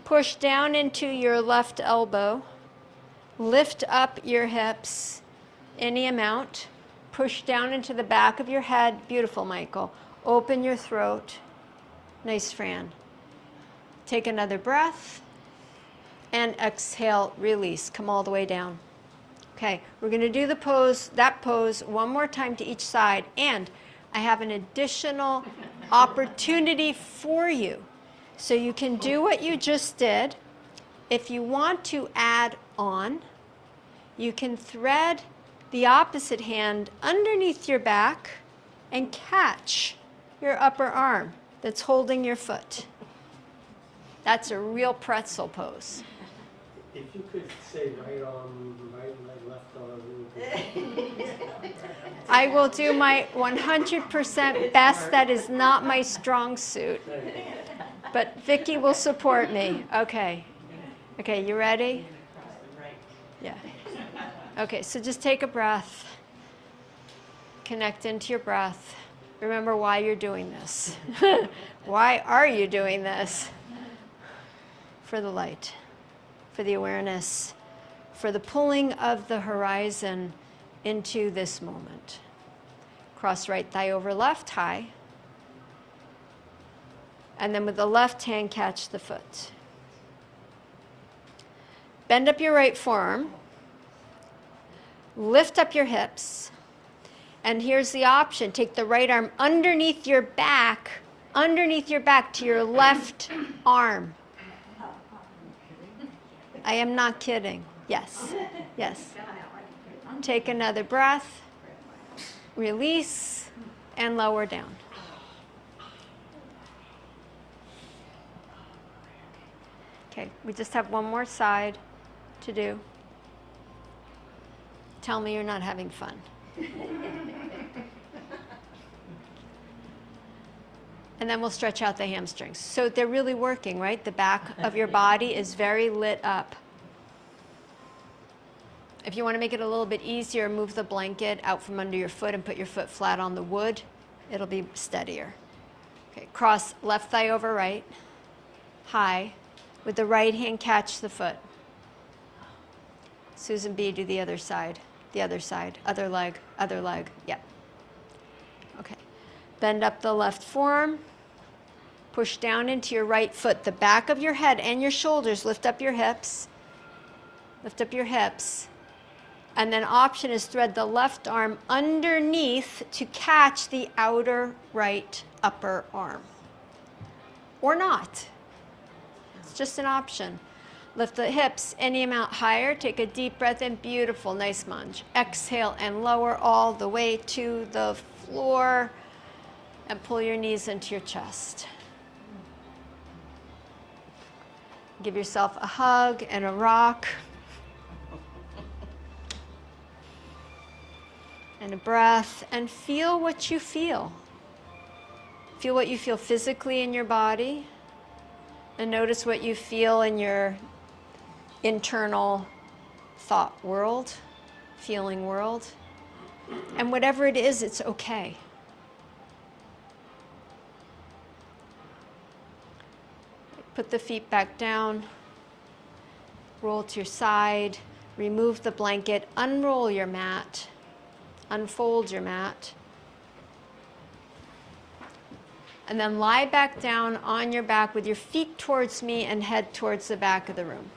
Push down into your left elbow. Lift up your hips any amount. Push down into the back of your head. Beautiful, Michael. Open your throat. Nice, Fran. Take another breath. And exhale, release. Come all the way down. Okay, we're going to do that pose one more time to each side. And I have an additional opportunity for you. So you can do what you just did. If you want to add on, you can thread the opposite hand underneath your back and catch your upper arm that's holding your foot. That's a real pretzel pose. If you could say right arm, right leg, left arm. I will do my 100% best. That is not my strong suit. But Vicki will support me. Okay. Okay, you ready? Yeah. Okay, so just take a breath. Connect into your breath. Remember why you're doing this. Why are you doing this? For the light, for the awareness, for the pulling of the horizon into this moment. Cross right thigh over left, high. And then with the left hand, catch the foot. Bend up your right forearm. Lift up your hips. And here's the option. Take the right arm underneath your back to your left arm. I am not kidding. Yes, yes. Take another breath. Release and lower down. Okay, we just have one more side to do. Tell me you're not having fun. And then we'll stretch out the hamstrings. So they're really working, right? The back of your body is very lit up. If you want to make it a little bit easier, move the blanket out from under your foot and put your foot flat on the wood. It'll be steadier. Okay, cross left thigh over right. High. With the right hand, catch the foot. Susan B, do the other side. The other side. Other leg. Other leg. Yep. Okay. Bend up the left forearm. Push down into your right foot. The back of your head and your shoulders. Lift up your hips. Lift up your hips. And then option is thread the left arm underneath to catch the outer right upper arm. Or not. It's just an option. Lift the hips any amount higher. Take a deep breath in. Beautiful. Nice munge. Exhale and lower all the way to the floor. And pull your knees into your chest. Give yourself a hug and a rock. And a breath, and feel what you feel. Feel what you feel physically in your body, and notice what you feel in your internal thought world, feeling world. And whatever it is, it's okay. Put the feet back down, roll to your side, remove the blanket, unroll your mat, unfold your mat. And then lie back down on your back with your feet towards me and head towards the back of the room.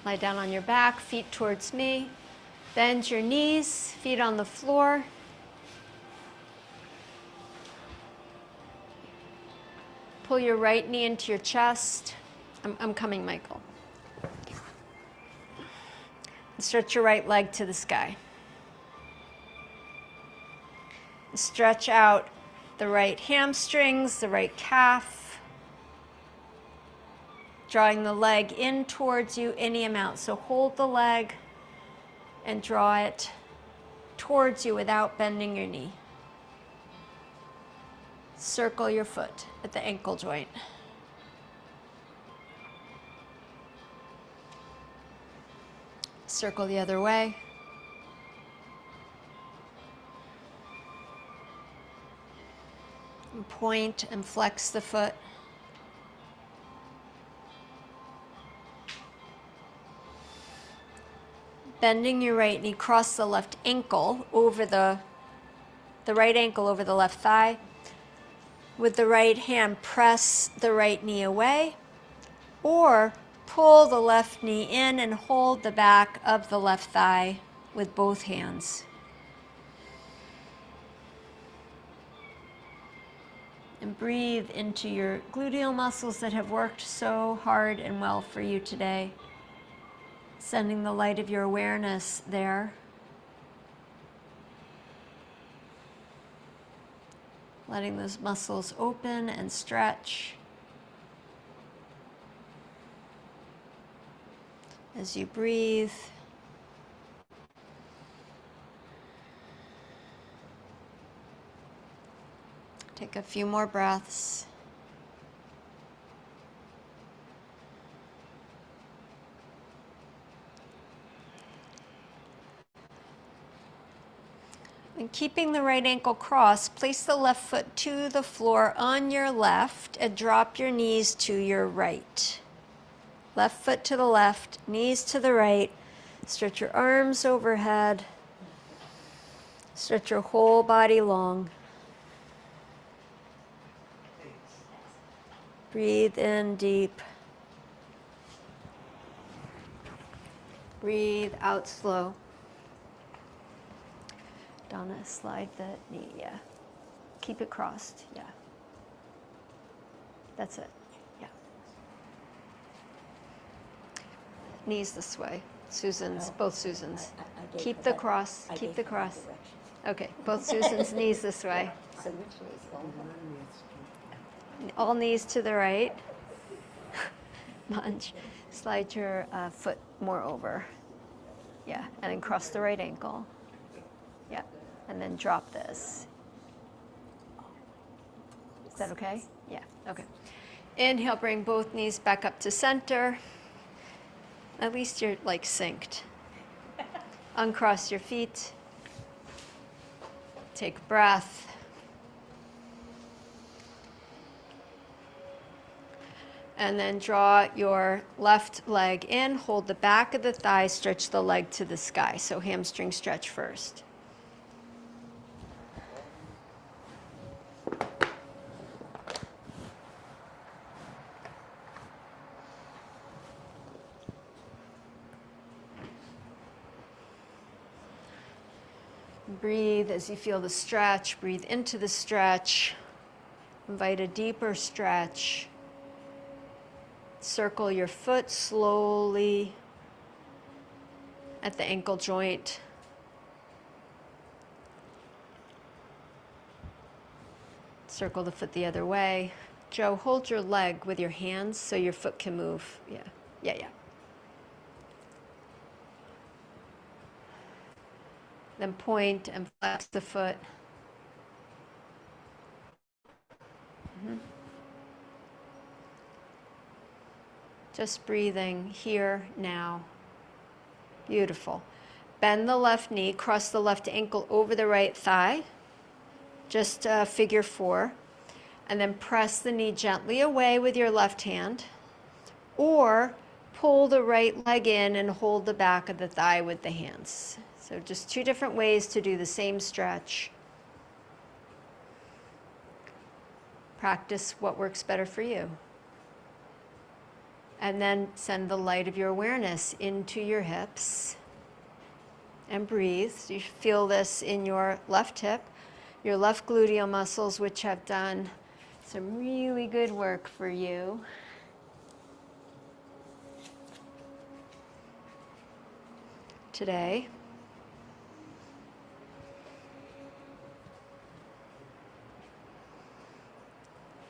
Lie down on your back, feet towards me. Bend your knees, feet on the floor. Pull your right knee into your chest. I'm coming, Michael. And stretch your right leg to the sky. Stretch out the right hamstrings, the right calf. Drawing the leg in towards you any amount. So hold the leg and draw it towards you without bending your knee. Circle your foot at the ankle joint. Circle the other way. And point and flex the foot. Bending your right knee, cross the left ankle over the right ankle over the left thigh. With the right hand, press the right knee away, or pull the left knee in and hold the back of the left thigh with both hands. And breathe into your gluteal muscles that have worked so hard and well for you today. Sending the light of your awareness there. Letting those muscles open and stretch. As you breathe. Take a few more breaths. And keeping the right ankle crossed, place the left foot to the floor on your left and drop your knees to your right. Left foot to the left, knees to the right. Stretch your arms overhead. Stretch your whole body long. Breathe in deep. Breathe out slow. Donna, slide the knee, yeah. Keep it crossed, yeah. That's it, yeah. Knees this way. Susan's, both Susan's. Keep the cross, keep the cross. Okay, both Susan's knees this way. So which way is going? All knees to the right. Munch. Slide your foot more over. Yeah, and then cross the right ankle. Yeah, and then drop this. Is that okay? Yeah, okay. Inhale, bring both knees back up to center. At least you're like synced. Uncross your feet. Take a breath. And then draw your left leg in, hold the back of the thigh, stretch the leg to the sky. So hamstring stretch first. Breathe as you feel the stretch. Breathe into the stretch. Invite a deeper stretch. Circle your foot slowly at the ankle joint. Circle the foot the other way. Joe, hold your leg with your hands so your foot can move. Yeah, yeah. Then point and flex the foot. Just breathing here, now. Beautiful. Bend the left knee, cross the left ankle over the right thigh. Just figure 4. And then press the knee gently away with your left hand. Or pull the right leg in and hold the back of the thigh with the hands. So just 2 different ways to do the same stretch. Practice what works better for you. And then send the light of your awareness into your hips and breathe. So you feel this in your left hip, your left gluteal muscles, which have done some really good work for you. Today.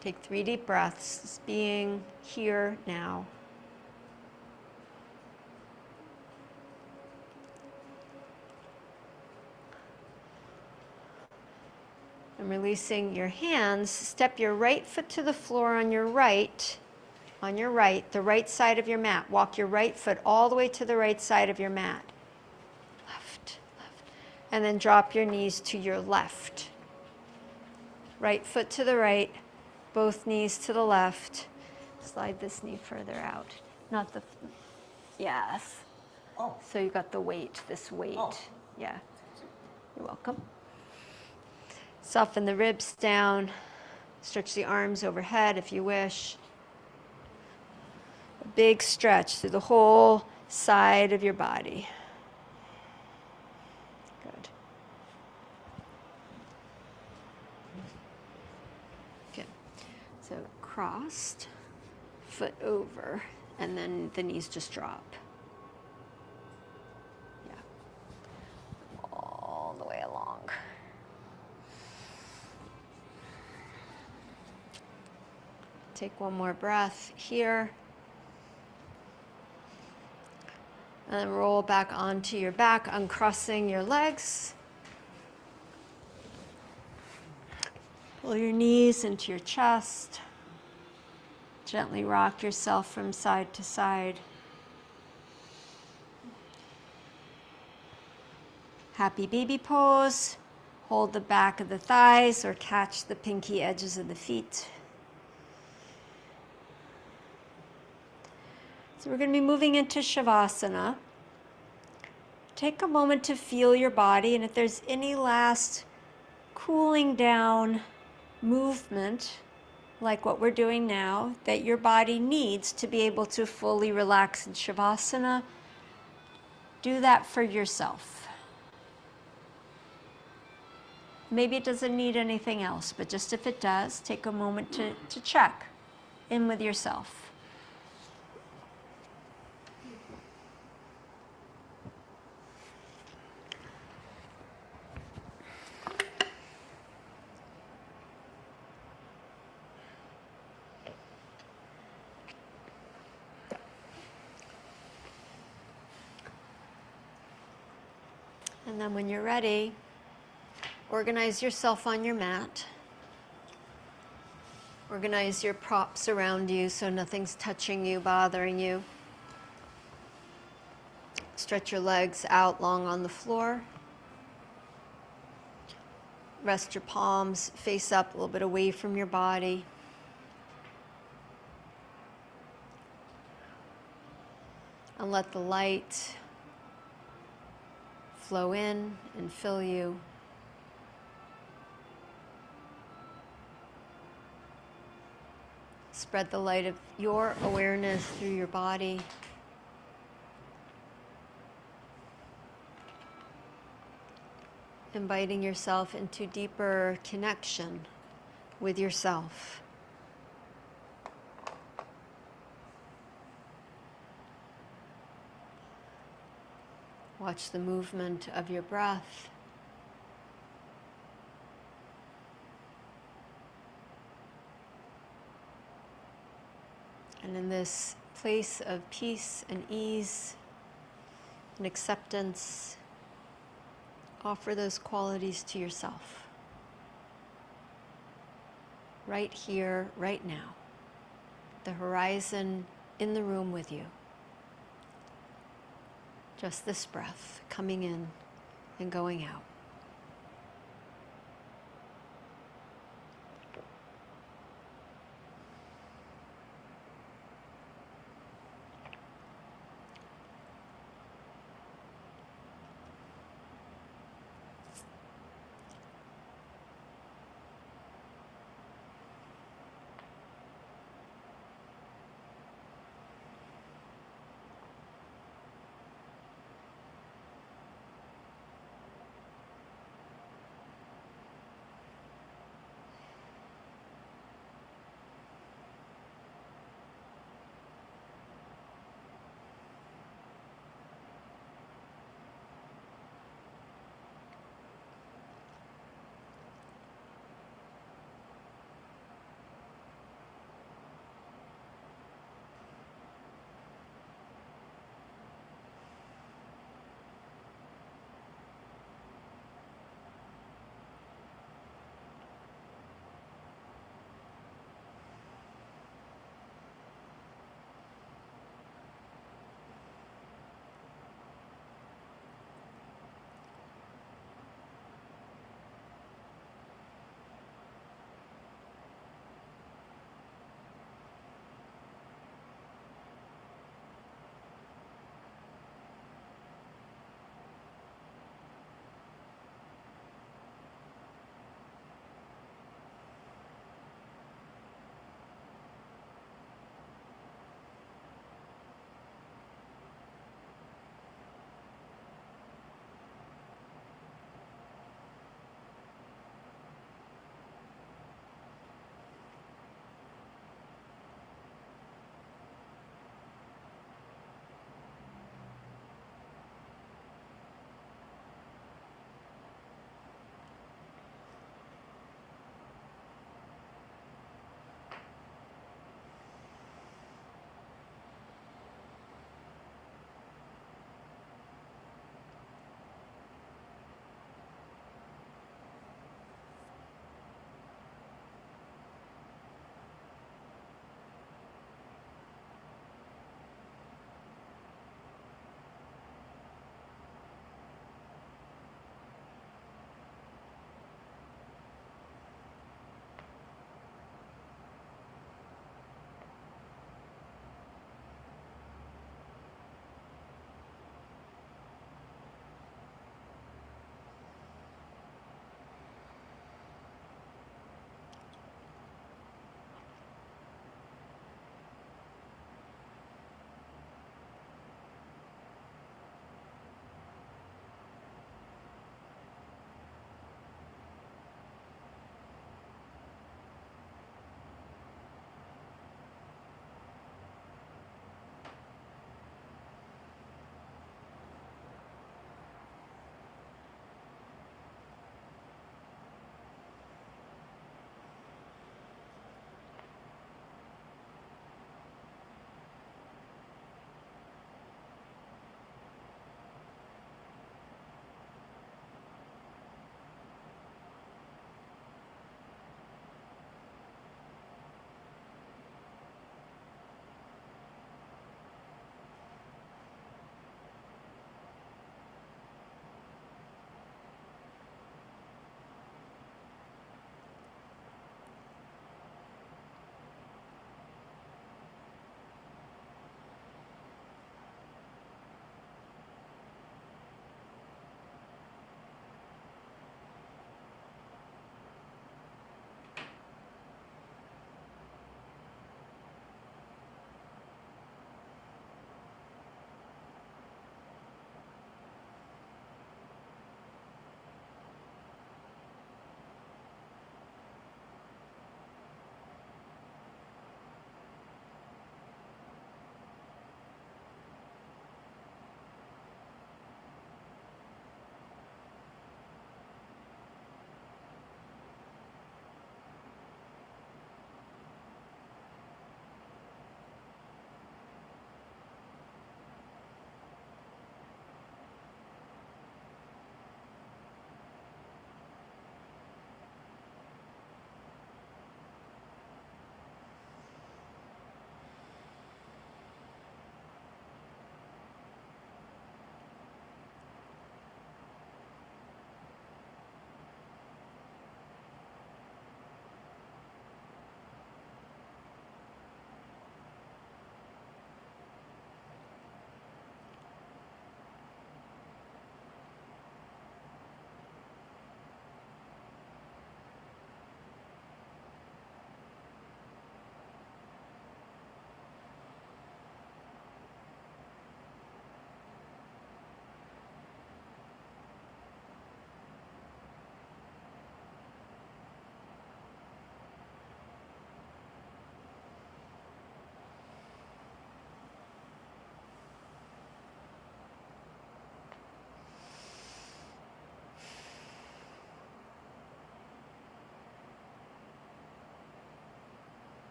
Take 3 deep breaths, just being here now. And releasing your hands, step your right foot to the floor on your right, the right side of your mat. Walk your right foot all the way to the right side of your mat. Left. And then drop your knees to your left. Right foot to the right, both knees to the left. Slide this knee further out. Not the, yes. Oh. So you got the weight, this weight. Oh. Yeah. You're welcome. Soften the ribs down. Stretch the arms overhead if you wish. A big stretch through the whole side of your body. Good. Good. So crossed, foot over, and then the knees just drop. Yeah. All the way along. Take one more breath here. And then roll back onto your back, uncrossing your legs. Pull your knees into your chest. Gently rock yourself from side to side. Happy baby pose. Hold the back of the thighs or catch the pinky edges of the feet. So we're going to be moving into Shavasana. Take a moment to feel your body, and if there's any last cooling down movement, like what we're doing now, that your body needs to be able to fully relax in Shavasana, do that for yourself. Maybe it doesn't need anything else, but just if it does, take a moment to check in with yourself. And then when you're ready, organize yourself on your mat. Organize your props around you so nothing's touching you, bothering you. Stretch your legs out long on the floor. Rest your palms face up, a little bit away from your body. And let the light flow in and fill you. Spread the light of your awareness through your body. Inviting yourself into deeper connection with yourself. Watch the movement of your breath. And in this place of peace and ease and acceptance, offer those qualities to yourself. Right here, right now. The horizon in the room with you. Just this breath coming in and going out.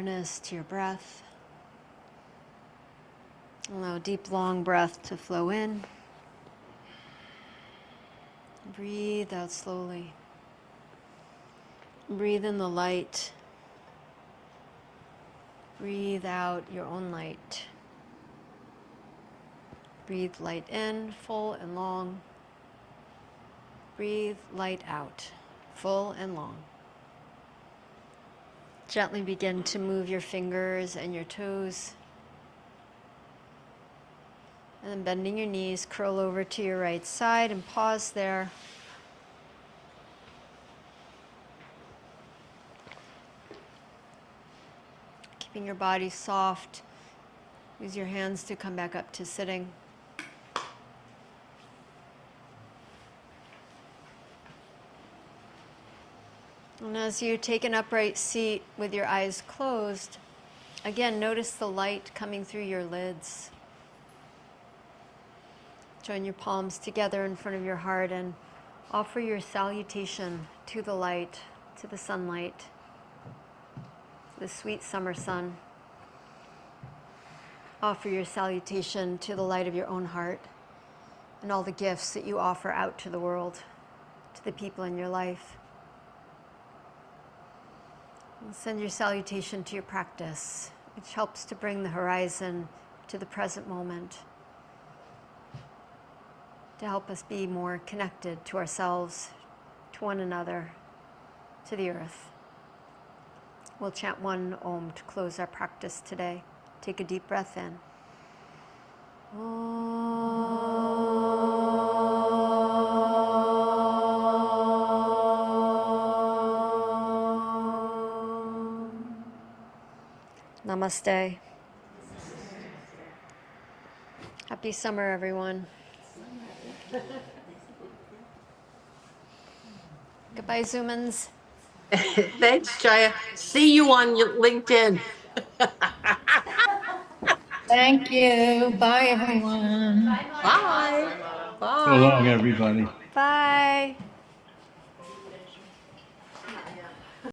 awareness to your breath. Allow a deep, long breath to flow in. Breathe out slowly. Breathe in the light. Breathe out your own light. Breathe light in, full and long. Breathe light out, full and long. Gently begin to move your fingers and your toes. And then bending your knees, curl over to your right side and pause there. Keeping your body soft. Use your hands to come back up to sitting. And as you take an upright seat with your eyes closed, again, notice the light coming through your lids. Join your palms together in front of your heart and offer your salutation to the light, to the sunlight, the sweet summer sun. Offer your salutation to the light of your own heart and all the gifts that you offer out to the world, to the people in your life. And send your salutation to your practice, which helps to bring the horizon to the present moment, to help us be more connected to ourselves, to one another, to the earth. We'll chant one Om to close our practice today. Take a deep breath in. Namaste. Happy summer, everyone. Goodbye, Zoomans. Thanks, Chaya. See you on your LinkedIn. Thank you. Bye, everyone. Bye. So long, everybody. Bye.